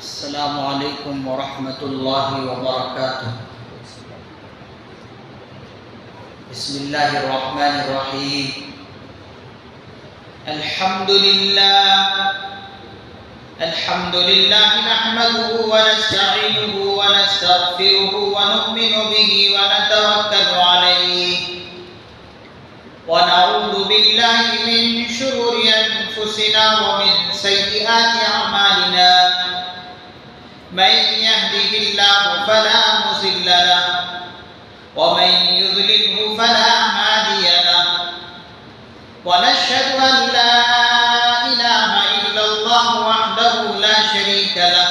السلام علیکم ورحمۃ اللہ وبرکاتہ۔ بسم اللہ الرحمن الرحیم۔ الحمد للہ نحمده ونستعینه ونستغفره ونؤمن به ونتوکل علیہ ونعوذ باللہ من شرور انفسنا ومن سیئات اعمالنا، من يهده الله فلا مضل له ومن يضلله فلا هادي له، ونشهد أن لا إله إلا الله وحده لا شريك له،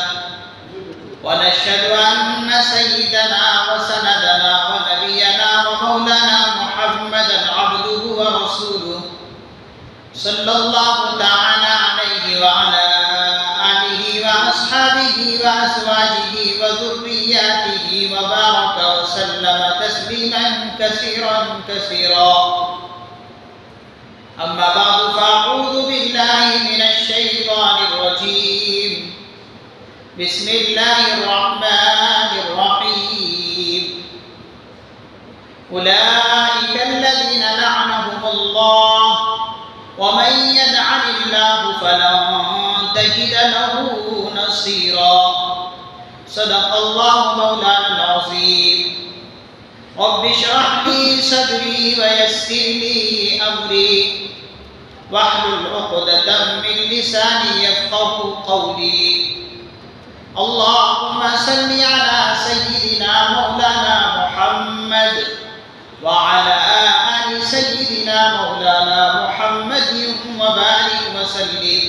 ونشهد أن سيدنا وسندنا ونبينا ومولانا محمدا عبده ورسوله صلى الله تعالى عليه وعلى وأصحابه وأزواجه وذرياته وبارك وسلم تسليما كثيرا كثيرا. أما بعد فأعوذ بالله من الشيطان الرجيم. بسم الله الرحمن الرحيم. أولئك الذين لعنهم الله ومن يلعن الله فلن تجد له نصيرا. صدق الله مولانا العظيم. رب اشرح لي صدري ويسر لي أمري واحلل عقدة من لساني يفقهوا قولي. اللهم صل على سيدنا مولانا محمد وعلى آل سيدنا مولانا محمد وبارك وسلم.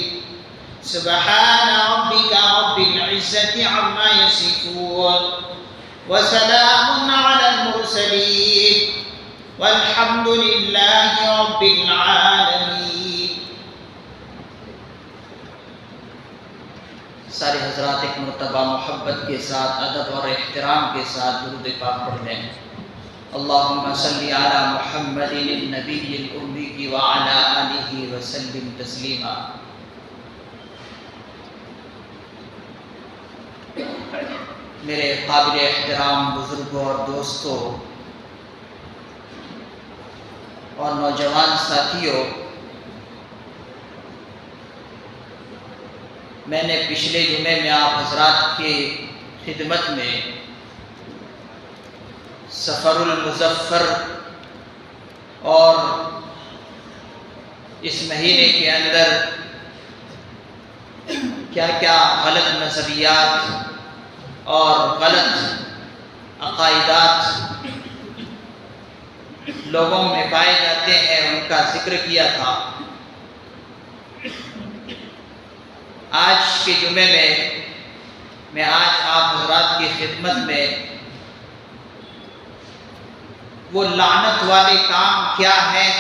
سبحان ربك رب العزة عما يصفون وسلام على المرسلين والحمد لله رب العالمين. سارے حضرات ایک مرتبہ محبت کے ساتھ، ادب اور احترام کے ساتھ درود پاک پڑھ لیں. اللہم صلی علی محمد النبی الأمی وعلی آلہ وسلم تسلیما. میرے قابل احترام بزرگوں اور دوستوں اور نوجوان ساتھیوں، میں نے پچھلے جمعے میں آپ حضرات کی خدمت میں سفر المظفر اور اس مہینے کے اندر کیا کیا غلط نظریات اور غلط عقائدات لوگوں میں پائے جاتے ہیں ان کا ذکر کیا تھا. آج کے جمعے میں آج آپ حضرات کی خدمت میں وہ لعنت والے کام کیا ہیں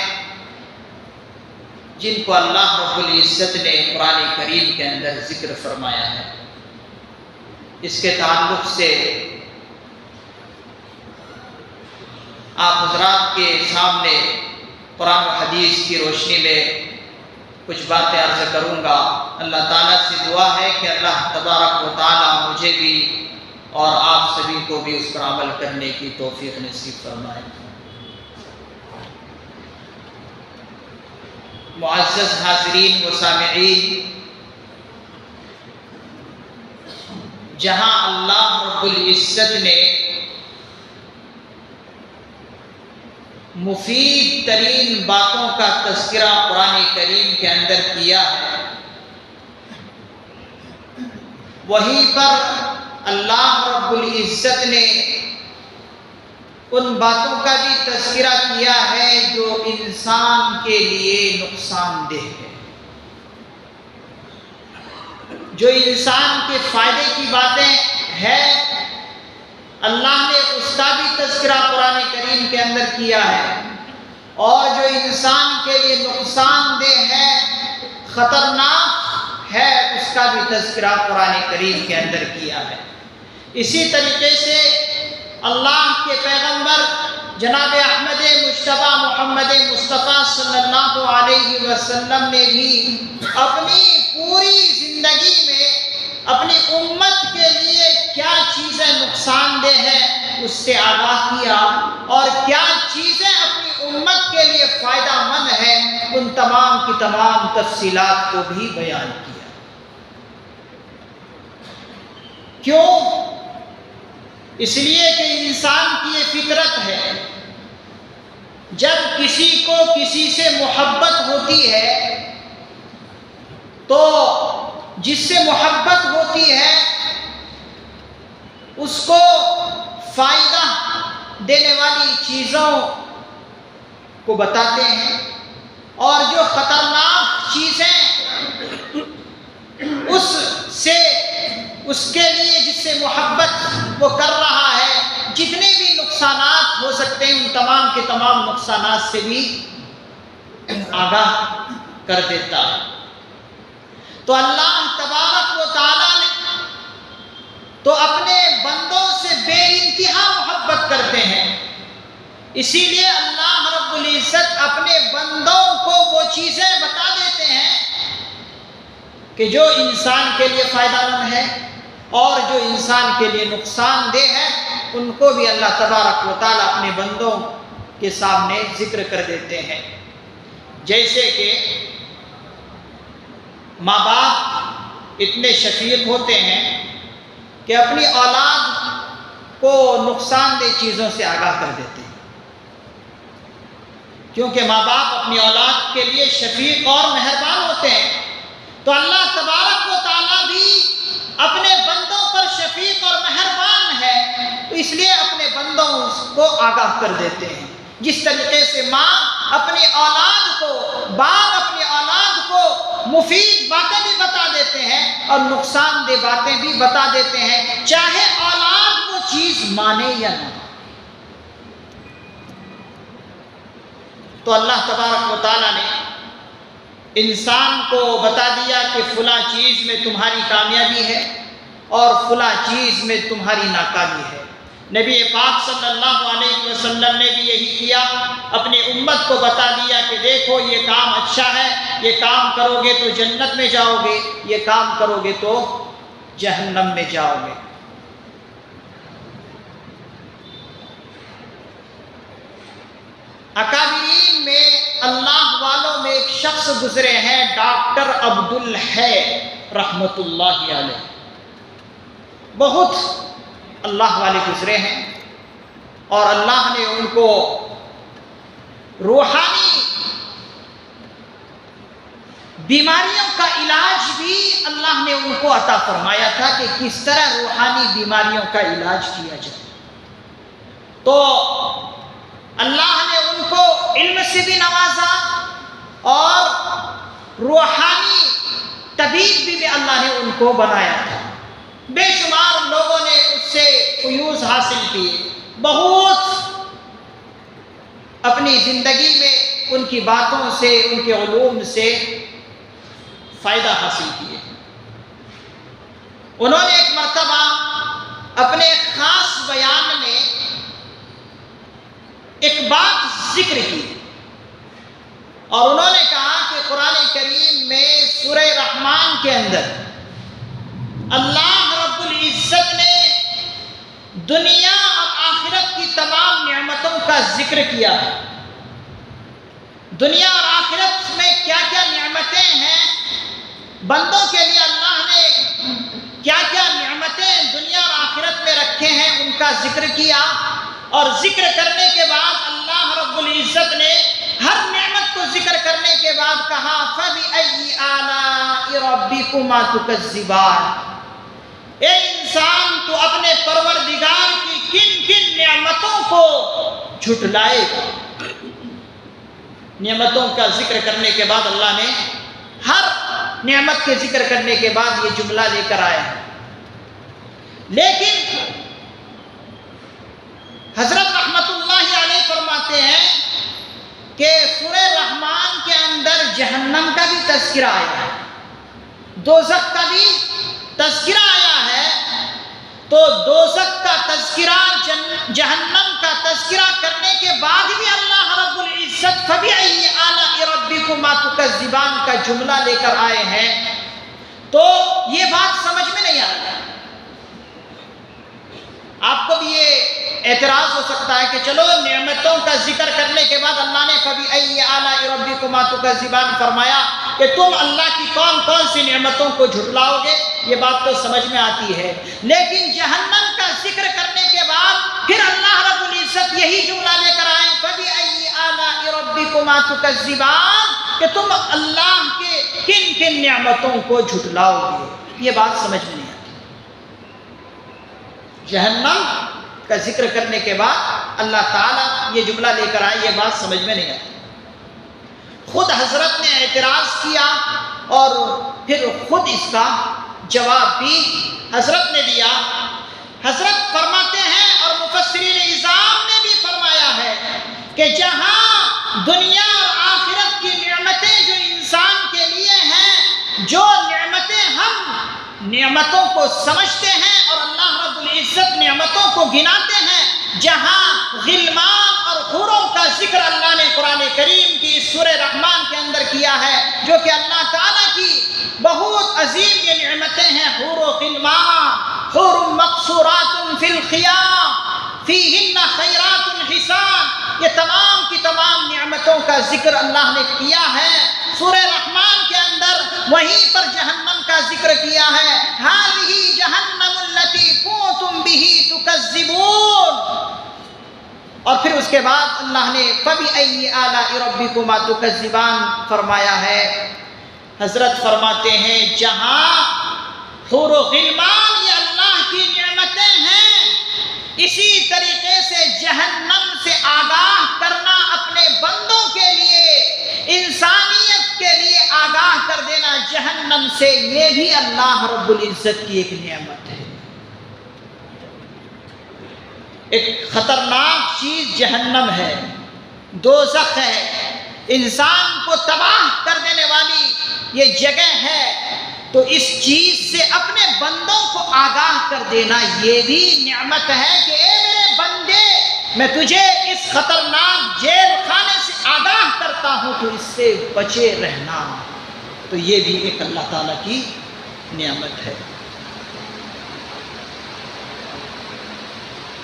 جن کو اللہ رب العزت نے قرآن کریم کے اندر ذکر فرمایا ہے، اس کے تعلق سے آپ حضرات کے سامنے قرآن و حدیث کی روشنی میں کچھ باتیں عرض کروں گا. اللہ تعالیٰ سے دعا ہے کہ اللہ تبارک و تعالیٰ مجھے بھی اور آپ سبھی کو بھی اس پر عمل کرنے کی توفیق نصیب فرمائے. معزز حاضرین و سامعین، جہاں اللہ رب العزت نے مفید ترین باتوں کا تذکرہ قرآن کریم کے اندر کیا ہے، وہیں پر اللہ رب العزت نے ان باتوں کا بھی تذکرہ کیا ہے جو انسان کے لیے نقصان دہ ہے، جو انسان کے فائدے کی باتیں ہیں. اللہ نے اس کا بھی تذکرہ قرآن کریم کے اندر کیا ہے، اور جو انسان کے لیے نقصان دہ ہے، خطرناک ہے، اس کا بھی تذکرہ قرآن کریم کے اندر کیا ہے. اسی طریقے سے اللہ کے پیغمبر جناب احمد مجتبی محمد مصطفیٰ صلی اللہ علیہ وسلم نے بھی اپنی پوری زندگی میں اپنی امت کے لیے کیا چیزیں نقصان دہ ہیں اس سے آگاہ کیا، اور کیا چیزیں اپنی امت کے لیے فائدہ مند ہیں ان تمام کی تمام تفصیلات کو بھی بیان کیا۔ کیوں؟ اس لیے کہ انسان کی یہ فطرت ہے، جب کسی کو کسی سے محبت ہوتی ہے تو جس سے محبت ہوتی ہے اس کو فائدہ دینے والی چیزوں کو بتاتے ہیں، اور جو خطرناک چیزیں اس کے لیے جس سے محبت وہ کر رہا ہے، جتنے بھی نقصانات ہو سکتے ہیں ان تمام کے تمام نقصانات سے بھی آگاہ کر دیتا ہے۔ تو اللہ تبارک و تعالیٰ نے تو اپنے بندوں سے بے انتہا محبت کرتے ہیں، اسی لیے اللہ رب العزت اپنے بندوں کو وہ چیزیں بتا دیتے ہیں کہ جو انسان کے لیے فائدہ مند ہے اور جو انسان کے لیے نقصان دہ ہے، ان کو بھی اللہ تبارک و تعالیٰ اپنے بندوں کے سامنے ذکر کر دیتے ہیں۔ جیسے کہ ماں باپ اتنے شفیق ہوتے ہیں کہ اپنی اولاد کو نقصان دہ چیزوں سے آگاہ کر دیتے ہیں، کیونکہ ماں باپ اپنی اولاد کے لیے شفیق اور مہربان ہوتے ہیں، تو اللہ تبارک و تعالیٰ بھی اپنے بندوں پر شفیق اور مہربان ہے، تو اس لیے اپنے بندوں کو آگاہ کر دیتے ہیں۔ جس طریقے سے ماں اپنی اولاد کو، باپ اپنی اولاد کو مفید باتیں بھی بتا دیتے ہیں اور نقصان دہ باتیں بھی بتا دیتے ہیں، چاہے اولاد وہ چیز مانے یا نہ۔ تو اللہ تبارک و تعالیٰ نے انسان کو بتا دیا کہ فلاں چیز میں تمہاری کامیابی ہے اور فلاں چیز میں تمہاری ناکامی ہے۔ نبی پاک صلی اللہ علیہ وسلم نے بھی یہی کیا، اپنی امت کو بتا دیا کہ دیکھو یہ کام اچھا ہے، یہ کام کرو گے تو جنت میں جاؤ گے، یہ کام کرو گے تو جہنم میں جاؤ گے۔ اکابرین میں اللہ والوں میں ایک شخص گزرے ہیں، ڈاکٹر عبدالحی رحمت اللہ علیہ، بہت اللہ والے گزرے ہیں، اور اللہ نے ان کو روحانی بیماریوں کا علاج بھی اللہ نے ان کو عطا فرمایا تھا کہ کس طرح روحانی بیماریوں کا علاج کیا جائے۔ تو اللہ نے ان کو علم سے بھی نوازا اور روحانی طبیب بھی اللہ نے ان کو بنایا تھا۔ بے شمار لوگوں نے اس سے فیوز حاصل کیے، بہت اپنی زندگی میں ان کی باتوں سے، ان کے علوم سے فائدہ حاصل کیے۔ انہوں نے ایک مرتبہ اپنے خاص بیان میں ایک بات ذکر کی، اور انہوں نے کہا کہ قرآن کریم میں سورہ رحمان کے اندر اللہ رب العزت نے دنیا اور آخرت کی تمام نعمتوں کا ذکر کیا ہے۔ دنیا اور آخرت میں کیا کیا نعمتیں ہیں، بندوں کے لیے اللہ نے کیا کیا نعمتیں دنیا اور آخرت میں رکھے ہیں، ان کا ذکر کیا، اور ذکر کرنے کے بعد اللہ رب العزت نے ہر نعمت کو ذکر کرنے کے بعد کہا فَبِأَيِّ آلَاءِ رَبِّكُمَا تُكَذِّبَانِ، اے انسان تو اپنے پروردگار کی کن کن نعمتوں کو جھٹلائے گا۔ نعمتوں کا ذکر کرنے کے بعد اللہ نے ہر نعمت کے ذکر کرنے کے بعد یہ جملہ لے کر آیا ہے۔ لیکن حضرت رحمت اللہ علیہ فرماتے ہیں کہ سورہ رحمان کے اندر جہنم کا بھی تذکرہ آیا ہے، دوزخ کا بھی تذکرہ آیا ہے، تو دوزخ کا تذکرہ، جہنم کا تذکرہ کرنے کے بعد بھی اللہ رب العزت فَبِأَيِّ آلَاءِ رَبِّكُمَا تُكَذِّبَانِ کا جملہ لے کر آئے ہیں، تو یہ بات سمجھ میں نہیں آ رہی۔ آپ کو بھی یہ اعتراض ہو سکتا ہے کہ چلو نعمتوں کا ذکر کرنے کے بعد اللہ نے فَبِأَيِّ آلَاءِ رَبِّكُمَا تُكَذِّبَانِ فرمایا کہ تم اللہ کی کون کون سی نعمتوں کو جھٹلاؤ گے، یہ بات تو سمجھ میں آتی ہے، لیکن جہنم کا ذکر کرنے کے بعد پھر اللہ رب العزت یہی جملہ لے کر آئے فَبِأَيِّ آلَاءِ رَبِّكُمَا تُكَذِّبَانِ کہ تم اللہ کے کن کن نعمتوں کو جھٹلاؤ گے، یہ بات سمجھ میں نہیں آتی۔ جہنم کا ذکر کرنے کے بعد اللہ تعالیٰ یہ جملہ لے کر آئے، یہ بات سمجھ میں نہیں آتی۔ خود حضرت نے اعتراض کیا اور پھر خود اس کا جواب بھی حضرت نے دیا۔ حضرت فرماتے ہیں اور مفسرین اعظام نے بھی فرمایا ہے کہ جہاں دنیا اور آخرت کی نعمتیں جو انسان کے لیے ہیں، جو نعمتیں ہم نعمتوں کو سمجھتے ہیں اور اللہ رب العزت نعمتوں کو گناتے ہیں، جہاں غلمان اور حوروں کا ذکر اللہ نے قرآن کریم کی سورہ رحمان کے اندر کیا ہے، جو کہ اللہ تعالیٰ کی بہت عظیم یہ نعمتیں ہیں، حور و غلمان، حور مقصورات فی الخیام فیہن خیرات حسان، یہ تمام کی تمام نعمتوں کا ذکر اللہ نے کیا ہے سورہ رحمان کے اندر۔ وہیں پر جہنم کا ذکر کیا ہے، ہذہ جہنم التی کنتم بہ تکذبون، اور پھر اس کے بعد اللہ نے فَبِأَيِّ آلَاءِ رَبِّكُمَا تُكَذِّبَانِ فرمایا ہے۔ حضرت فرماتے ہیں جہاں حور و غلمان یہ اللہ کی نعمتیں ہیں، اسی طریقے سے جہنم سے آگاہ کرنا اپنے بندوں کے لیے، انسانیت کے لیے آگاہ کر دینا جہنم سے، یہ بھی اللہ رب العزت کی ایک نعمت ہے۔ ایک خطرناک چیز جہنم ہے، دوزخ ہے، انسان کو تباہ کر دینے والی یہ جگہ ہے، تو اس چیز سے اپنے بندوں کو آگاہ کر دینا یہ بھی نعمت ہے کہ اے میرے بندے، میں تجھے اس خطرناک جیل خانے سے آگاہ کرتا ہوں، تو اس سے بچے رہنا، تو یہ بھی ایک اللہ تعالیٰ کی نعمت ہے۔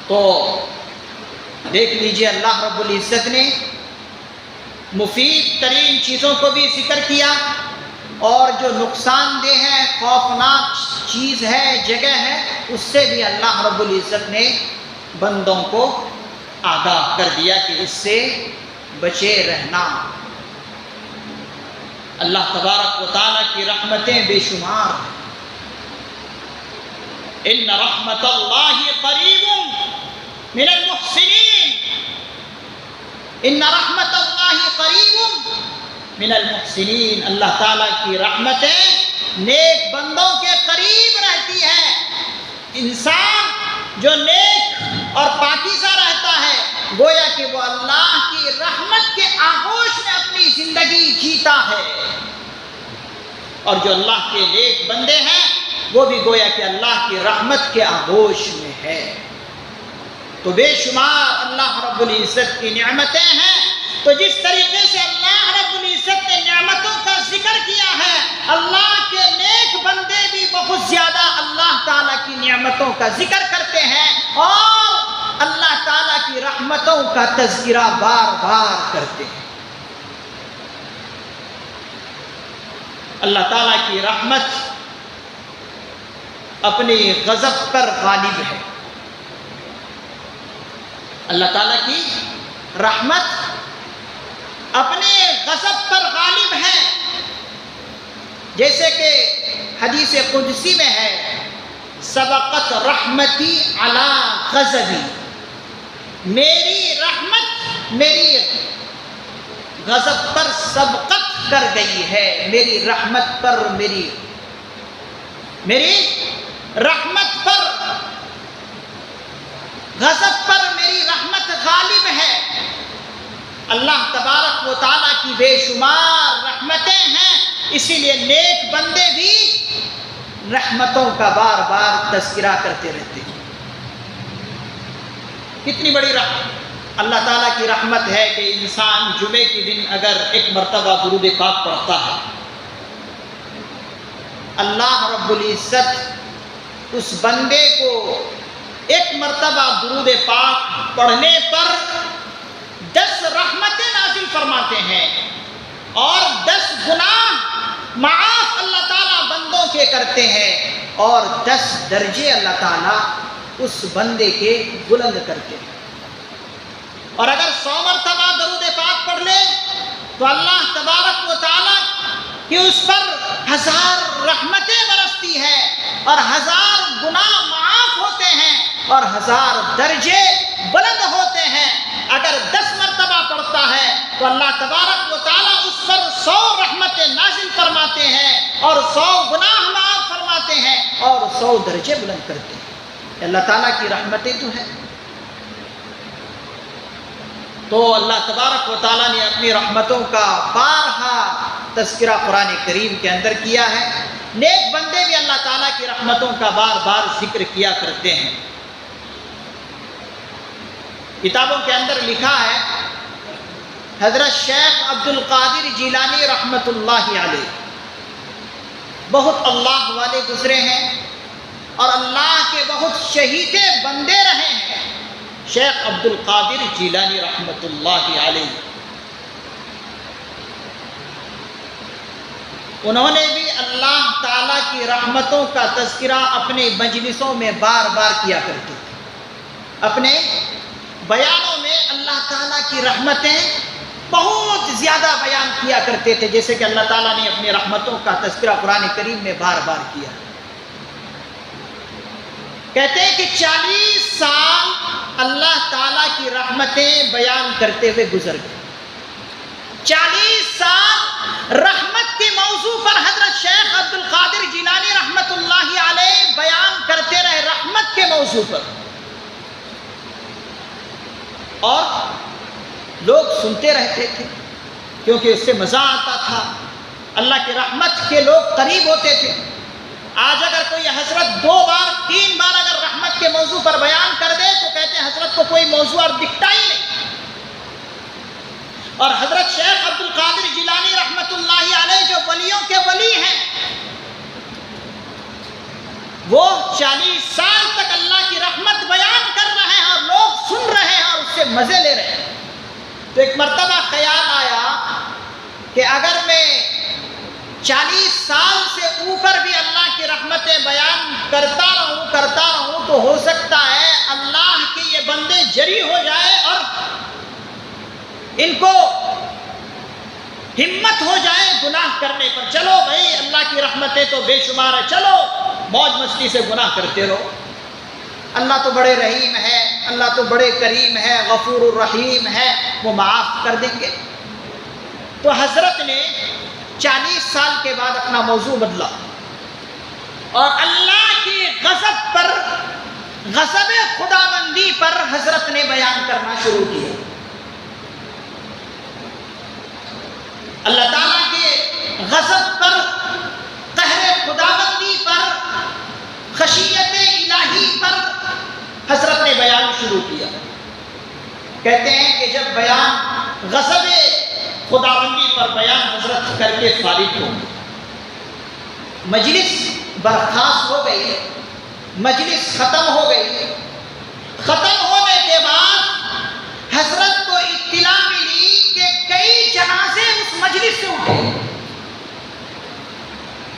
تو دیکھ لیجئے اللہ رب العزت نے مفید ترین چیزوں کو بھی ذکر کیا، اور جو نقصان دہ ہے، خوفناک چیز ہے، جگہ ہے، اس سے بھی اللہ رب العزت نے بندوں کو آگاہ کر دیا کہ اس سے بچے رہنا۔ اللہ تبارک و تعالیٰ کی رحمتیں بے شمار ہیں۔ ان رحمت اللہ قریب من المحسنین، ان رحمت اللہ قریب من المحسنین، اللہ تعالیٰ کی رحمتیں نیک بندوں کے قریب رہتی ہے۔ انسان جو نیک اور پاکیزہ رہتا ہے، گویا کہ وہ اللہ کی رحمت کے آغوش میں اپنی زندگی جیتا ہے، اور جو اللہ کے نیک بندے ہیں وہ بھی گویا کہ اللہ کی رحمت کے آغوش میں ہے۔ تو بے شمار اللہ رب العزت کی نعمتیں ہیں۔ تو جس طریقے سے اللہ رب العزت نے نعمتوں کا ذکر کیا ہے، اللہ کے نیک بندے بھی بہت زیادہ اللہ تعالیٰ کی نعمتوں کا ذکر کرتے ہیں، اور اللہ تعالیٰ کی رحمتوں کا تذکرہ بار بار کرتے ہیں۔ اللہ تعالیٰ کی رحمت اپنی غضب پر غالب ہے۔ اللہ تعالیٰ کی رحمت اپنے غضب پر غالب ہے، جیسے کہ حدیث قدسی میں ہے، سبقت رحمتی علی غضبی، میری رحمت میری غضب پر سبقت کر گئی ہے، میری رحمت پر میری رحمت پر غضب پر میری رحمت غالب ہے۔ اللہ تبارک و تعالیٰ کی بے شمار رحمتیں ہیں، اسی لیے نیک بندے بھی رحمتوں کا بار بار تذکرہ کرتے رہتے ہیں۔ کتنی بڑی رحمت اللہ تعالیٰ کی رحمت ہے کہ انسان جمعے کے دن اگر ایک مرتبہ درود پاک پڑھتا ہے اللہ رب العزت اس بندے کو ایک مرتبہ درود پاک پڑھنے پر 10 رحمتیں نازل فرماتے ہیں اور 10 گناہ معاف اللہ تعالیٰ بندوں کے کرتے ہیں اور 10 درجے اللہ تعالیٰ اس بندے کے بلند کرتے ہیں۔ اور اگر 100 مرتبہ درود پاک پڑھ لے تو اللہ تبارک و تعالیٰ کہ اس پر 1000 رحمتیں برستی ہے اور 1000 گناہ معاف ہوتے ہیں اور 1000 درجے بلند ہوتے ہیں۔ اگر 10 مرتبہ پڑھتا ہے تو اللہ تبارک و تعالیٰ اس پر 100 رحمتیں نازل فرماتے ہیں اور 100 گناہ معاف فرماتے ہیں اور 100 درجے بلند کرتے ہیں۔ اللہ تعالیٰ کی رحمتیں تو ہیں۔ تو اللہ تبارک و تعالیٰ نے اپنی رحمتوں کا بارہا تذکرہ قرآن کریم کے اندر کیا ہے۔ نیک بندے بھی اللہ تعالیٰ کی رحمتوں کا بار بار ذکر کیا کرتے ہیں۔ کتابوں کے اندر لکھا ہے حضرت شیخ عبد القادر جیلانی رحمۃ اللہ علیہ بہت اللہ والے گزرے ہیں اور اللہ کے بہت شہید بندے رہے ہیں۔ شیخ عبد القادر جیلانی رحمۃ اللہ علیہ انہوں نے بھی اللہ تعالیٰ کی رحمتوں کا تذکرہ اپنے مجلسوں میں بار بار کیا کرتے تھے۔ اپنے بیانوں میں اللہ تعالیٰ کی رحمتیں بہت زیادہ بیان کیا کرتے تھے، جیسے کہ اللہ تعالیٰ نے اپنی رحمتوں کا تذکرہ قرآن کریم میں بار بار کیا۔ کہتے ہیں کہ 40 سال اللہ تعالیٰ کی رحمتیں بیان کرتے ہوئے گزر گئے۔ 40 سال رحمت کے موضوع پر حضرت شیخ عبد القادر جیلانی رحمۃ اللہ علیہ بیان کرتے رہے، رحمت کے موضوع پر، اور لوگ سنتے رہتے تھے کیونکہ اس سے مزہ آتا تھا۔ اللہ کی رحمت کے لوگ قریب ہوتے تھے۔ آج اگر کوئی حضرت 2 بار 3 بار اگر رحمت کے موضوع پر بیان کر دے تو کہتے ہیں حضرت کو کوئی موضوع اور دکھتا ہی نہیں۔ اور حضرت شیخ عبد القادر جیلانی رحمۃ اللہ علیہ جو ولیوں کے ولی ہیں، وہ 40 سال تک اللہ کی رحمت بیان کر رہے ہیں اور لوگ سن رہے ہیں اور اس سے مزے لے رہے ہیں۔ تو ایک مرتبہ خیال آیا کہ اگر میں 40 سال سے اوپر بھی اللہ کی رحمتیں بیان کرتا رہوں تو ہو سکتا ہے اللہ کے یہ بندے جری ہو جائے اور ان کو ہمت ہو جائے گناہ کرنے پر۔ چلو بھائی اللہ کی رحمتیں تو بے شمار ہے، چلو موج مستی سے گناہ کرتے رہو، اللہ تو بڑے رحیم ہے، اللہ تو بڑے کریم ہے، غفور الرحیم ہے، وہ معاف کر دیں گے۔ تو حضرت نے 40 سال کے بعد اپنا موضوع بدلا اور اللہ کی غضب پر، غضب خداوندی پر حضرت نے بیان کرنا شروع کیا۔ اللہ تعالیٰ کے غضب پر، قہر خداوندی پر، خشیت الہی پر حضرت نے بیان شروع کیا۔ کہتے ہیں کہ جب بیان غضب خداوندی پر بیان حضرت کر کے فارغ ہو، مجلس برخاست ہو گئی، مجلس ختم ہو گئی۔ ختم ہونے کے بعد حضرت کو اطلاع ملی کہ کئی جنازے اس مجلس سے اٹھے،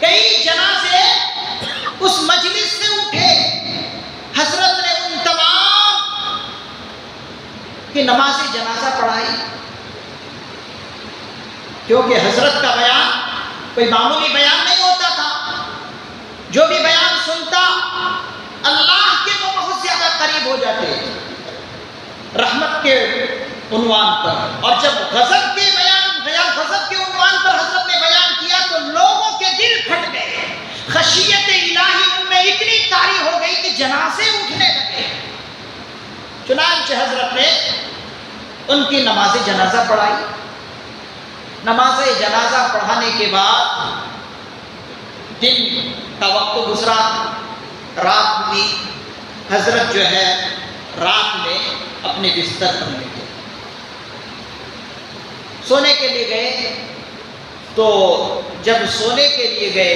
کئی جنازے اس مجلس سے اٹھے۔ حضرت نے ان تمام کی نماز جنازہ پڑھائی، کیونکہ حضرت کا بیان کوئی معمولی بیان نہیں ہوتا تھا۔ جو بھی بیان سنتا اللہ کے وہ بہت زیادہ قریب ہو جاتے رحمت کے عنوان پر۔ اور جب غضب کے عنوان پر حضرت نے بیان کیا تو لوگوں کے دل پھٹ گئے، خشیت الہی ان میں اتنی طاری ہو گئی کہ جنازے اٹھنے لگے۔ چنانچہ حضرت نے ان کی نماز جنازہ پڑھائی۔ نماز جنازہ پڑھانے کے بعد دن کا وقت گزرا، رات ہوئی، حضرت جو ہے رات میں اپنے بستر پر لیٹے، سونے کے لیے گئے۔ تو جب سونے کے لیے گئے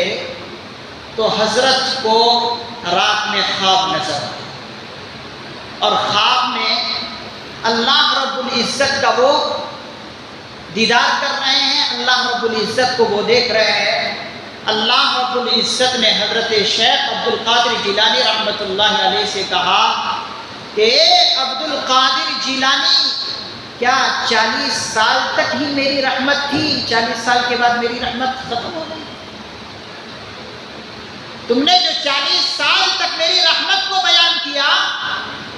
تو حضرت کو رات میں خواب نظر آیا، اور خواب میں اللہ رب العزت کا وہ دیدار کر رہے ہیں، اللہ رب العزت کو وہ دیکھ رہے ہیں۔ اللہ رب العزت نے حضرت شیخ عبد القادر جیلانی رحمۃ اللہ علیہ سے کہا کہ اے عبد القادر جیلانی، کیا 40 سال تک ہی میری رحمت تھی؟ 40 سال کے بعد میری رحمت ختم ہو گئی؟ تم نے جو 40 سال تک میری رحمت کو بیان کیا،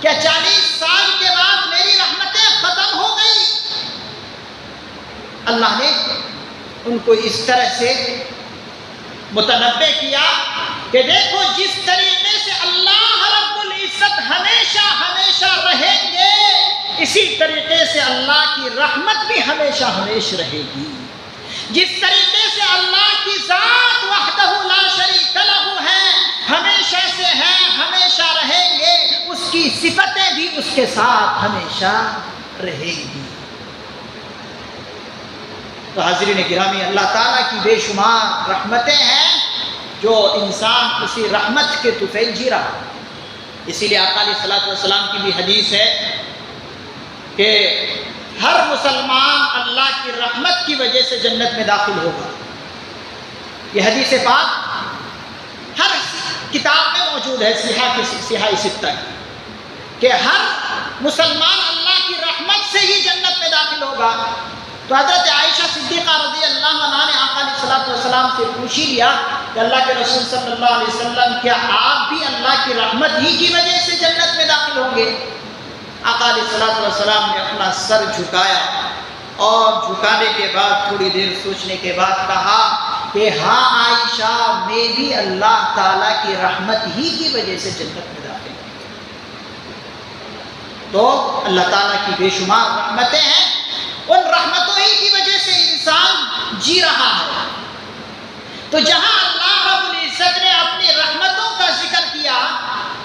کیا 40 سال کے بعد میری رحمتیں ختم ہو گئی؟ اللہ نے ان کو اس طرح سے متنبع کیا کہ دیکھو، جس طریقے سے اللہ رب العزت ہمیشہ ہمیشہ رہیں گے، اسی طریقے سے اللہ کی رحمت بھی ہمیشہ ہمیشہ رہے گی۔ جس طریقے سے اللہ کی ذات وحدہ لا شریک لہ ہے، ہمیشہ سے ہے، ہمیشہ رہیں گے، اس کی صفتیں بھی اس کے ساتھ ہمیشہ رہیں گی۔ تو حاضرین گرامی، اللہ تعالیٰ کی بے شمار رحمتیں ہیں جو انسان اسی رحمت کے طفیل جی رہا ہے۔ اسی لیے آقا علیہ الصلوۃ والسلام کی بھی حدیث ہے کہ ہر مسلمان اللہ کی رحمت کی وجہ سے جنت میں داخل ہوگا۔ یہ حدیث پاک ہر کتاب میں موجود ہے، صحاح ستہ کی، کہ ہر مسلمان اللہ کی رحمت سے ہی جنت میں داخل ہوگا۔ تو حضرت عائشہ صدیقہ رضی اللہ عنہا نے آقا علیہ الصلوۃ والسلام سے پوچھ لیا کہ اللہ کے رسول صلی اللہ علیہ وسلم، کیا آپ بھی اللہ کی رحمت ہی کی وجہ سے جنت میں داخل ہوں گے؟ آقا علیہ الصلوۃ والسلام نے اپنا سر جھکایا، اور جھکانے کے بعد تھوڑی دیر سوچنے کے بعد کہا کہ ہاں عائشہ، میں بھی اللہ تعالیٰ کی رحمت ہی کی وجہ سے جنت میں داخل ہوں۔ تو اللہ تعالیٰ کی بے شمار رحمتیں ہیں، ان رحمتوں ہی کی وجہ سے انسان جی رہا ہے۔ تو جہاں اللہ رب العزت نے اپنی رحمتوں کا ذکر کیا،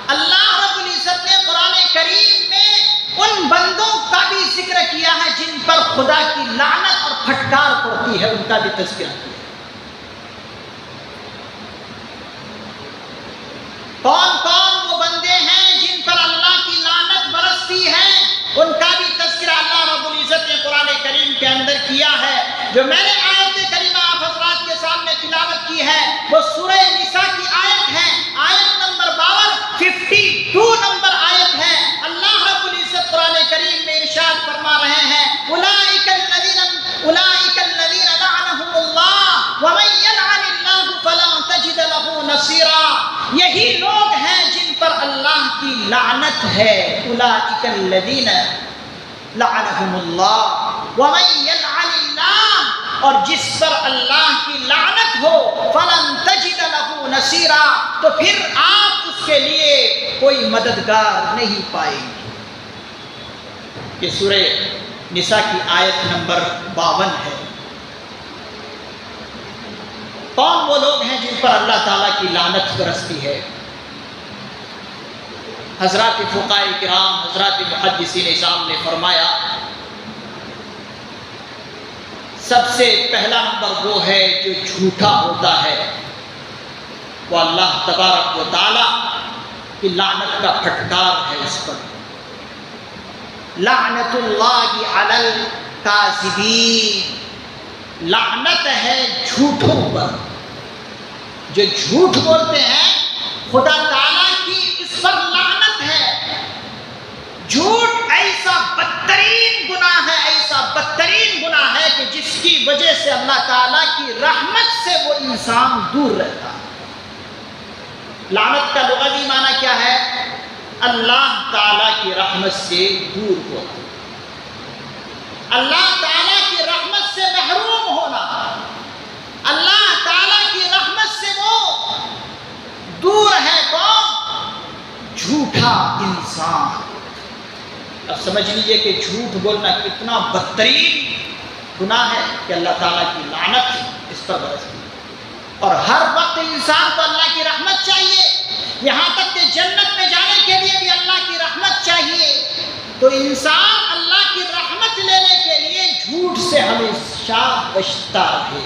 اللہ رب العزت نے قرآن کریم میں ان بندوں کا بھی ذکر کیا ہے جن پر خدا کی لعنت اور پھٹکار پڑتی ہے، ان کا بھی تذکرہ کیا۔ کون کون وہ بندے ہیں جن پر اللہ کی لعنت برستی ہے، ان کا بھی تذکرہ اللہ رب العزت نے قرآن کریم کے اندر کیا ہے۔ جو میں نے آیت کریمہ آپ حضرات کے سامنے تلاوت کی ہے، وہ سورہ نساء کی آیت ہے، آیت نمبر 52 نمبر آیت ہے۔ اللہ رب العزت قرآن کریم میں ارشاد فرما رہے ہیں، اولئک الذین لعنہم اللہ ومن یلعن اللہ فلا تجد لہ نصیرا۔ یہی لوگ ہیں جن پر اللہ کی لعنت ہے، اولئک الذین لعنہم اللہ ومن یلعن اللہ، اور جس پر اللہ کی لعنت ہو، فلن تجد لہ نصیرا، تو پھر آپ اس کے لیے کوئی مددگار نہیں پائیں گے۔ یہ سورہ نساء کی آیت نمبر 52 ہے۔ کون وہ لوگ ہیں جن پر اللہ تعالیٰ کی لعنت برستی ہے؟ حضرات فقہاء کرام، حضرات محدثین اعظام نے فرمایا، سب سے پہلا نمبر وہ ہے جو جھوٹا ہوتا ہے، وہ اللہ تبارک و تعالیٰ کی لعنت کا پھٹکار ہے اس پر۔ لعنت اللہ علی الکاذبین، لعنت ہے جھوٹوں پر۔ جو جھوٹ بولتے ہیں، خدا تعالیٰ کی اس پر لعنت ہے۔ جھوٹ ایسا بدترین گناہ ہے، ایسا بدترین گناہ ہے کہ جس کی وجہ سے اللہ تعالیٰ کی رحمت سے وہ انسان دور رہتا ہے۔ لعنت کا لغوی معنی کیا ہے؟ اللہ تعالیٰ کی رحمت سے دور ہونا، اللہ تعالیٰ کی رحمت سے محروم ہونا، اللہ تعالیٰ کی رحمت سے وہ دور ہے۔ کون؟ جھوٹا انسان۔ اب سمجھ لیجئے کہ جھوٹ بولنا کتنا بدترین گناہ ہے کہ اللہ تعالیٰ کی لعنت اس پر برستی ہے۔ اور ہر وقت انسان کو اللہ کی رحمت چاہیے، یہاں تک کہ جنت میں جانے کے لیے بھی اللہ کی رحمت چاہیے۔ تو انسان اللہ کی رحمت لینے کے لیے جھوٹ سے ہمیشہ بچتا ہے،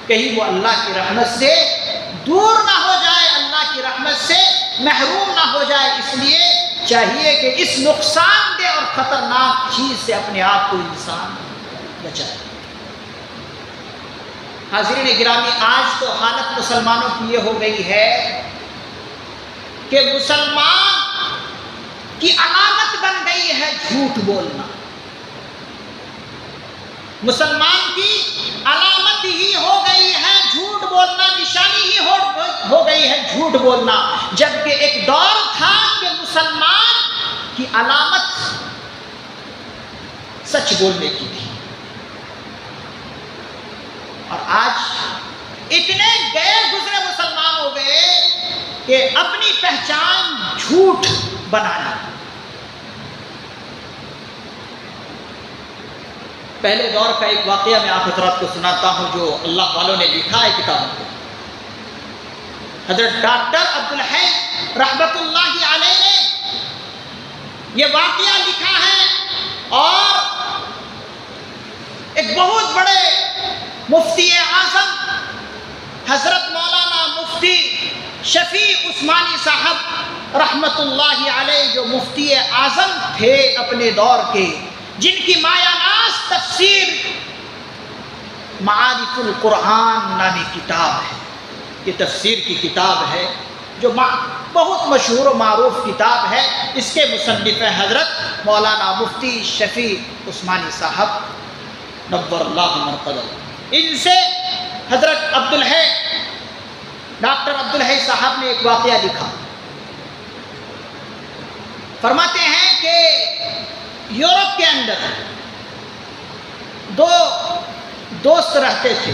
کہیں وہ اللہ کی رحمت سے دور نہ ہو جائے اللہ کی رحمت سے، محروم نہ ہو جائے، اس لیے چاہیے کہ اس نقصان دہ اور خطرناک چیز سے اپنے آپ کو انسان بچائے۔ حاضرین گرامی، آج تو حالت مسلمانوں کی یہ ہو گئی ہے کہ مسلمان کی علامت بن گئی ہے جھوٹ بولنا۔ مسلمان کی علامت ہی ہو گئی ہے جھوٹ بولنا، نشانی ہی ہو گئی ہے جھوٹ بولنا، جبکہ ایک دور تھا کہ مسلمان کی علامت سچ بولنے کی تھی، اور آج اتنے غیر گزرے مسلمان ہو گئے کہ اپنی پہچان جھوٹ بنانا۔ پہلے دور کا ایک واقعہ میں آپ حضرات کو سناتا ہوں جو اللہ والوں نے لکھا ہے کتابوں میں۔ حضرت ڈاکٹر عبدالحی رحمت اللہ علیہ نے یہ واقعہ لکھا ہے، اور ایک بہت بڑے مفتی اعظم حضرت مولانا مفتی شفیع عثمانی صاحب رحمت اللہ علیہ، جو مفتی اعظم تھے اپنے دور کے، جن کی مایہ ناز تفسیر معارف القرآن نامی کتاب ہے، یہ تفسیر کی کتاب ہے جو بہت مشہور و معروف کتاب ہے۔ اس کے مصنف ہیں حضرت مولانا مفتی شفیع عثمانی صاحب نور اللہ مرقدہ۔ ان سے حضرت ڈاکٹر عبدالحی صاحب نے ایک واقعہ لکھا۔ فرماتے ہیں کہ یورپ کے اندر دو دوست رہتے تھے۔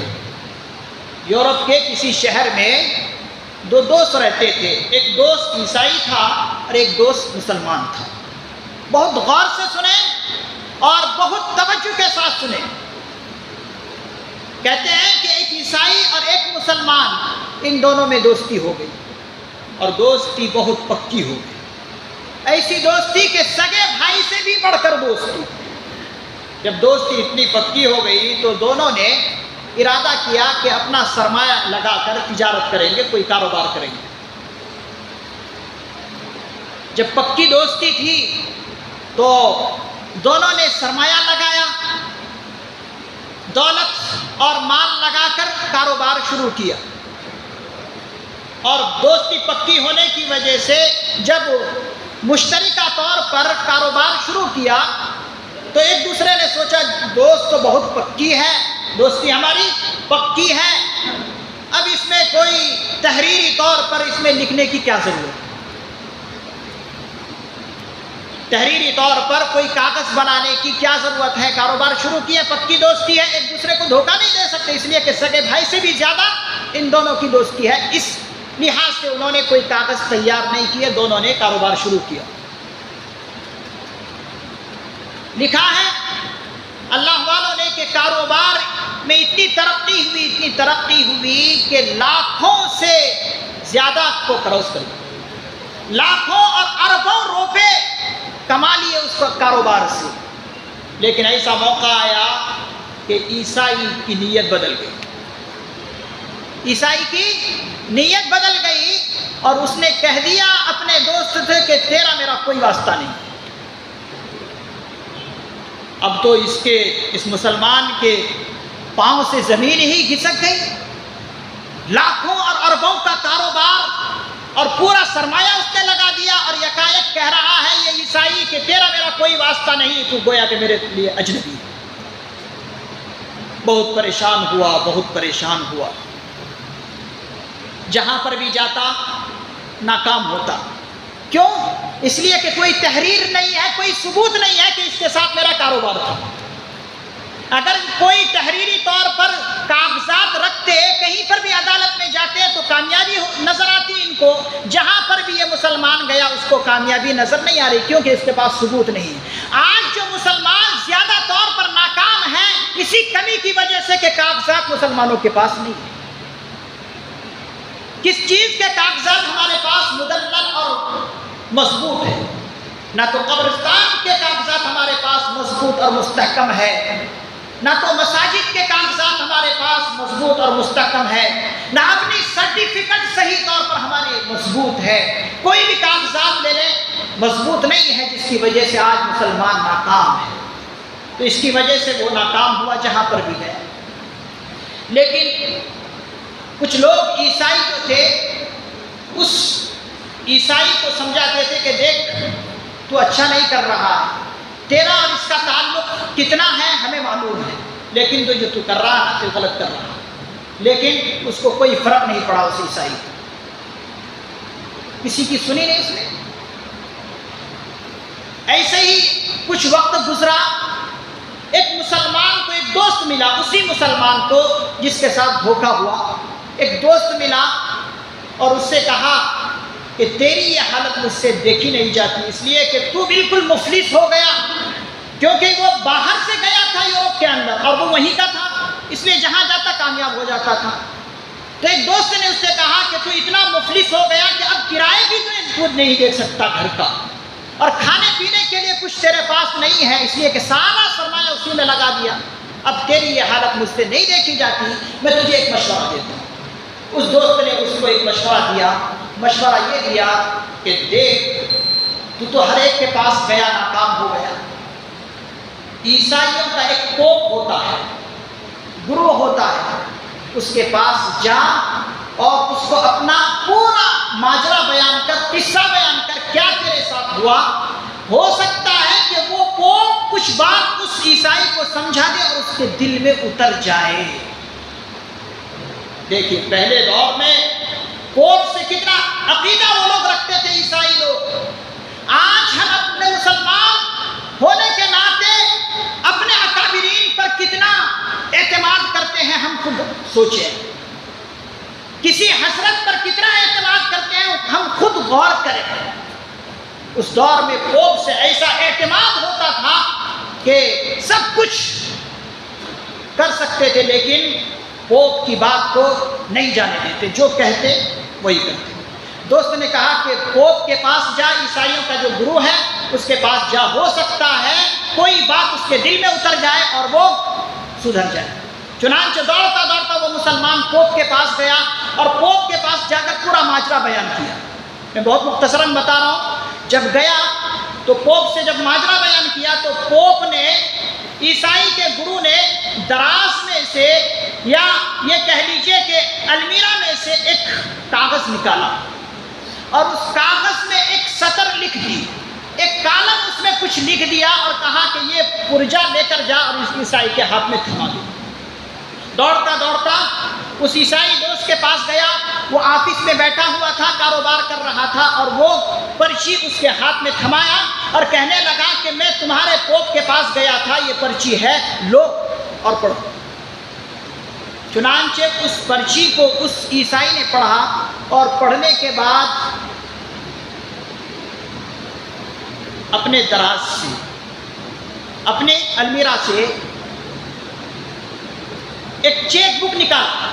یورپ کے کسی شہر میں دو دوست رہتے تھے، ایک دوست عیسائی تھا اور ایک دوست مسلمان تھا۔ بہت غور سے سنیں اور بہت توجہ کے ساتھ سنیں۔ کہتے ہیں کہ ایک عیسائی اور ایک مسلمان، ان دونوں میں دوستی ہو گئی، اور دوستی بہت پکی ہو گئی، ایسی دوستی کہ سگے بھائی سے بھی بڑھ کر دوستی۔ جب دوستی اتنی پکی ہو گئی تو دونوں نے ارادہ کیا کہ اپنا سرمایہ لگا کر تجارت کریں گے، کوئی کاروبار کریں گے۔ جب پکی دوستی تھی تو دونوں نے سرمایہ لگایا، دولت اور مال لگا کر کاروبار شروع کیا، اور دوستی پکی ہونے کی وجہ سے جب مشترکہ طور پر کاروبار شروع کیا تو ایک دوسرے نے سوچا دوست تو بہت پکی ہے، دوستی ہماری پکی ہے، اب اس میں کوئی تحریری طور پر اس میں لکھنے کی کیا ضرورت ہے، تحریری طور پر کوئی کاغذ بنانے کی کیا ضرورت ہے، کاروبار شروع کیا، پکی دوستی ہے، ایک دوسرے کو دھوکہ نہیں دے سکتے، اس لیے کہ سگے بھائی سے بھی زیادہ ان دونوں کی دوستی ہے، اس لحاظ سے انہوں نے کوئی کاغذ تیار نہیں کیے، دونوں نے کاروبار شروع کیا۔ لکھا ہے اللہ والوں نے کہ کاروبار میں اتنی ترقی ہوئی کہ لاکھوں سے زیادہ کو کروس کر لیا، لاکھوں اور اربوں روپے کما لیے اس کاروبار سے۔ لیکن ایسا موقع آیا کہ عیسائی کی نیت بدل گئی، عیسائی کی نیت بدل گئی، اور اس نے کہہ دیا اپنے دوست سے کہ تیرا میرا کوئی واسطہ نہیں۔ اب تو اس مسلمان کے پاؤں سے زمین ہی گھسک گئی، لاکھوں اور اربوں کا کاروبار اور پورا سرمایہ اس نے لگا دیا، اور یکایک کہہ رہا ہے یہ عیسائی کہ تیرا میرا کوئی واسطہ نہیں، تو گویا کہ میرے لیے اجنبی ہے۔ بہت پریشان ہوا، جہاں پر بھی جاتا ناکام ہوتا۔ کیوں؟ اس لیے کہ کوئی تحریر نہیں ہے، کوئی ثبوت نہیں ہے کہ اس کے ساتھ میرا کاروبار تھا۔ اگر کوئی تحریری طور پر کاغذات رکھتے، کہیں پر بھی عدالت میں جاتے تو کامیابی نظر آتی ان کو، جہاں پر بھی یہ مسلمان گیا اس کو کامیابی نظر نہیں آ رہی، کیونکہ اس کے پاس ثبوت نہیں ہے۔ آج جو مسلمان زیادہ طور پر ناکام ہیں اسی کمی کی وجہ سے کہ کاغذات مسلمانوں کے پاس نہیں ہے۔ کس چیز کے کاغذات ہمارے پاس مدلل اور مضبوط ہے؟ نہ تو قبرستان کے کاغذات ہمارے پاس مضبوط اور مستحکم ہے، نہ تو مساجد کے کاغذات ہمارے پاس مضبوط مضبوط اور مستحکم ہے، نہ اپنی سرٹیفکیٹ صحیح طور پر ہماری مضبوط ہے۔ کوئی بھی کاغذات لے لیں مضبوط نہیں ہے، جس کی وجہ سے آج مسلمان ناکام ہے۔ تو اس کی وجہ سے وہ ناکام ہوا جہاں پر بھی گیا۔ لیکن کچھ لوگ عیسائی جو تھے اس عیسائی کو سمجھاتے تھے کہ دیکھ تو اچھا نہیں کر رہا ہے، تیرا اور اس کا تعلق کتنا ہے ہمیں معلوم ہے، لیکن تو جو تو کر رہا ہے تو غلط کر رہا ہے۔ لیکن اس کو کوئی فرق نہیں پڑا، اس عیسائی کو کسی کی سنی نہیں اس نے۔ ایسے ہی کچھ وقت گزرا، ایک مسلمان کو ایک دوست ملا، اسی مسلمان کو جس کے ساتھ دھوکا ہوا، ایک دوست ملا اور اس سے کہا کہ تیری یہ حالت مجھ سے دیکھی نہیں جاتی، اس لیے کہ تو بالکل مفلس ہو گیا، کیونکہ وہ باہر سے گیا تھا یورپ کے اندر اور وہ وہیں کا تھا، اس لیے جہاں جاتا کامیاب ہو جاتا تھا۔ تو ایک دوست نے اس سے کہا کہ تو اتنا مفلس ہو گیا کہ اب کرائے بھی تو خود نہیں دیکھ سکتا گھر کا، اور کھانے پینے کے لیے کچھ تیرے پاس نہیں ہے، اس لیے کہ سارا سرمایہ اسی میں لگا دیا، اب تیری یہ حالت مجھ سے نہیں دیکھی جاتی، میں تجھے ایک مشورہ دیتا ہوں۔ اس دوست نے اس کو ایک مشورہ دیا، مشورہ یہ دیا کہ دیکھ تو ہر ایک کے پاس گیا، ناکام ہو گیا۔ عیسائیوں کا ایک پوپ ہوتا ہے، گروہ ہوتا ہے، اس کے پاس جا اور اس کو اپنا پورا ماجرا بیان کر، قصہ بیان کر، کیا تیرے ساتھ ہوا۔ ہو سکتا ہے کہ وہ پوپ کچھ بات اس عیسائی کو سمجھا دے اور اس کے دل میں اتر جائے۔ دیکھیے پہلے دور میں پوپ سے کتنا عقیدہ وہ لوگ رکھتے تھے عیسائی لوگ۔ آج ہم اپنے مسلمان ہونے کے ناطے اپنے اکابرین پر کتنا اعتماد کرتے ہیں، ہم خود سوچیں۔ کسی حضرت پر کتنا اعتماد کرتے ہیں، ہم خود غور کریں۔ اس دور میں پوپ سے ایسا اعتماد ہوتا تھا کہ سب کچھ کر سکتے تھے، لیکن پوپ کی بات کو نہیں جانے دیتے، جو کہتے وہی کرتے۔ دوست نے کہا کہ پوپ کے پاس جا، عیسائیوں کا جو گروہ ہے اس کے پاس جا، ہو سکتا ہے کوئی بات اس کے دل میں اتر جائے اور وہ سدھر جائے۔ چنانچہ دوڑتا دوڑتا وہ مسلمان پوپ کے پاس گیا اور پوپ کے پاس جا کر پورا ماجرا بیان کیا۔ میں بہت مختصراً بتا رہا ہوں۔ جب گیا تو پوپ سے جب ماجرا بیان کیا تو پوپ نے، عیسائی کے گروہ نے دراز میں سے، یا یہ کہہ لیجئے کہ المیرہ میں سے ایک کاغذ نکالا اور اس کاغذ میں ایک سطر لکھ دی، ایک کالم اس میں کچھ لکھ دیا اور کہا کہ یہ پرجا لے کر جا اور اس عیسائی کے ہاتھ میں تھما دو۔ دوڑتا دوڑتا اس عیسائی دوست کے پاس گیا، وہ آفس میں بیٹھا ہوا تھا، کاروبار کر رہا تھا، اور وہ پرچی اس کے ہاتھ میں تھمایا اور کہنے لگا کہ میں تمہارے پوپ کے پاس گیا تھا، یہ پرچی ہے، لو اور پڑھو۔ چنانچہ اس پرچی کو اس عیسائی نے پڑھا اور پڑھنے کے بعد اپنے دراز سے، اپنے المیرہ سے ایک چیک بک نکالا،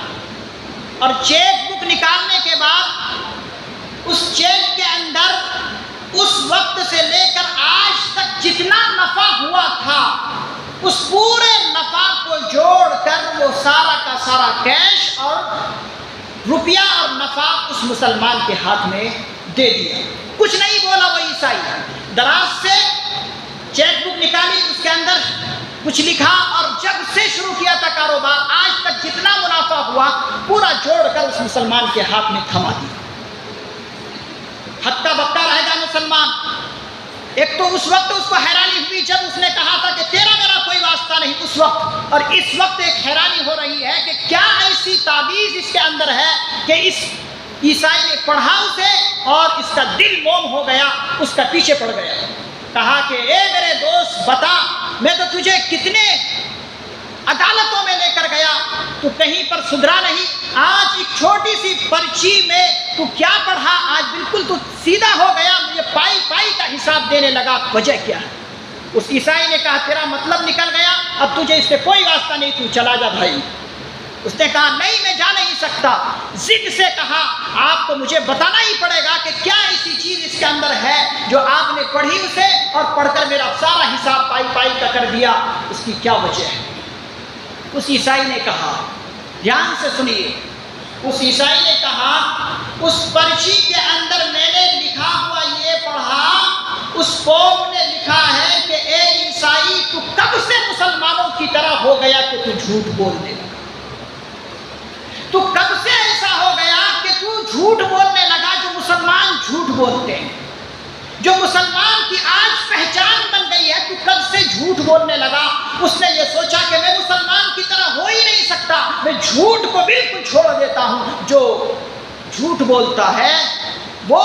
اور چیک بک نکالنے کے بعد اس چیک کے اندر اس وقت سے لے کر آج تک جتنا نفع ہوا تھا اس پورے نفع کو جوڑ کر وہ سارا کا سارا کیش اور روپیہ اور نفع اس مسلمان کے ہاتھ میں دے دیا۔ کچھ نہیں بولا وہ عیسائی، دراز سے چیک بک نکالی، اس کے اندر کچھ لکھا، اور جب سے شروع کیا تھا کاروبار آج تک جتنا منافع ہوا پورا جوڑ کر اس مسلمان کے ہاتھ میں تھما دیا۔ ہکا بکا رہ گیا مسلمان۔ ایک تو اس وقت اس کو حیرانی ہوئی جب اس نے کہا تھا کہ تیرا میرا کوئی واسطہ نہیں، اس وقت، اور اس وقت ایک حیرانی ہو رہی ہے کہ کیا ایسی تعویذ اس کے اندر ہے کہ اس عیسائی نے پڑھا اسے اور اس کا دل موم ہو گیا، اس کا پیچھے پڑ گیا۔ کہا کہ اے میرے دوست بتا، میں تو تجھے کتنے عدالتوں میں لے کر گیا، تو کہیں پر سدھرا نہیں، آج ایک چھوٹی سی پرچی میں تو کیا پڑھا، آج بالکل تو سیدھا ہو گیا، مجھے پائی پائی کا حساب دینے لگا، وجہ کیا ہے؟ اس عیسائی نے کہا تیرا مطلب نکل گیا، اب تجھے اس سے کوئی واسطہ نہیں، تو چلا جا بھائی۔ اس نے کہا نہیں میں جا نہیں سکتا، ضد سے کہا آپ کو مجھے بتانا ہی پڑے گا کہ کیا ایسی چیز اس کے اندر ہے جو آپ نے پڑھی اسے اور پڑھ کر میرا سارا حساب پائی پائی کا کر دیا، اس کی کیا وجہ ہے؟ اس عیسائی نے کہا دھیان سے سنیے، اس عیسائی نے کہا اس پرچی کے اندر میں نے لکھا ہوا یہ پڑھا، اس پوپ نے لکھا ہے کہ اے عیسائی تو کب سے مسلمانوں کی طرح ہو گیا کہ تو جھوٹ بولنے لگا، تو کب سے ایسا ہو گیا کہ تو جھوٹ بولنے لگا، جو مسلمان جھوٹ بولتے ہیں، جو مسلمان کی آج پہچان بن گئی ہے، تو کب سے جھوٹ بولنے لگا۔ اس نے یہ سوچا کہ میں مسلمان کی طرح ہو ہی نہیں سکتا، میں جھوٹ کو بالکل چھوڑ دیتا ہوں، جو جھوٹ بولتا ہے وہ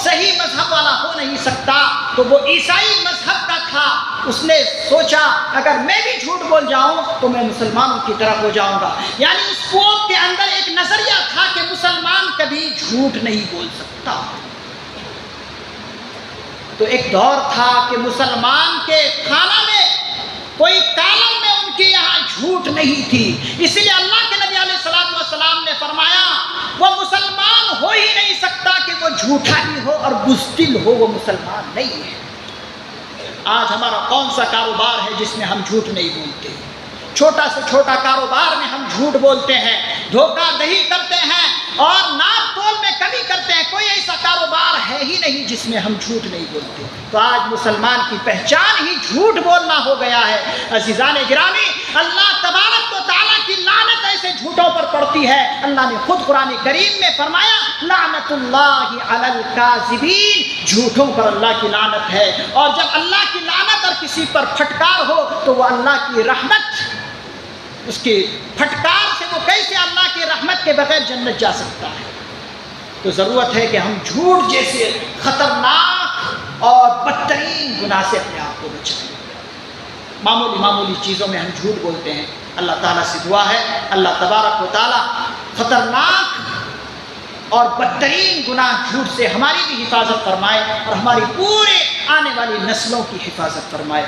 صحیح مذہب والا ہو نہیں سکتا، تو وہ عیسائی مذہب کا تھا۔ اس نے سوچا اگر میں بھی جھوٹ بول جاؤں تو میں مسلمانوں کی طرح ہو جاؤں گا، یعنی اس پوپ کے اندر ایک نظریہ تھا کہ مسلمان کبھی جھوٹ نہیں بول سکتا۔ تو ایک دور تھا کہ مسلمان کے کھانا میں کوئی کالم میں ان کے یہاں جھوٹ نہیں تھی، اسی لیے اللہ کے نبی علیہ الصلوۃ والسلام نے فرمایا وہ مسلمان ہو ہی نہیں سکتا کہ وہ جھوٹا بھی ہو اور بزدل ہو، وہ مسلمان نہیں ہے۔ آج ہمارا کون سا کاروبار ہے جس میں ہم جھوٹ نہیں بولتے؟ چھوٹا سے چھوٹا کاروبار میں ہم جھوٹ بولتے ہیں، دھوکہ دہی کرتے ہیں اور ناپ تول میں کمی کرتے ہیں، کوئی ایسا کاروبار ہے ہی نہیں جس میں ہم جھوٹ نہیں بولتے۔ تو آج مسلمان کی پہچان ہی جھوٹ بولنا ہو گیا ہے۔ عزیزان گرامی، اللہ تبارک و تعالیٰ کی لعنت ایسے جھوٹوں پر پڑتی ہے۔ اللہ نے خود قرآن کریم میں فرمایا لعنت اللہ علی الکاذبین، جھوٹوں پر اللہ کی لعنت ہے۔ اور جب اللہ کی لعنت اور کسی پر پھٹکار ہو تو وہ اللہ کی رحمت، اس کی پھٹکار سے وہ کیسے اللہ کی رحمت کے بغیر جنت جا سکتا ہے؟ تو ضرورت ہے کہ ہم جھوٹ جیسے خطرناک اور بدترین گناہ سے اپنے آپ کو بچائیں۔ معمولی چیزوں میں ہم جھوٹ بولتے ہیں۔ اللہ تعالیٰ سے دعا ہے اللہ تبارک و تعالیٰ خطرناک اور بدترین گناہ جھوٹ سے ہماری بھی حفاظت فرمائے اور ہماری پورے آنے والی نسلوں کی حفاظت فرمائے۔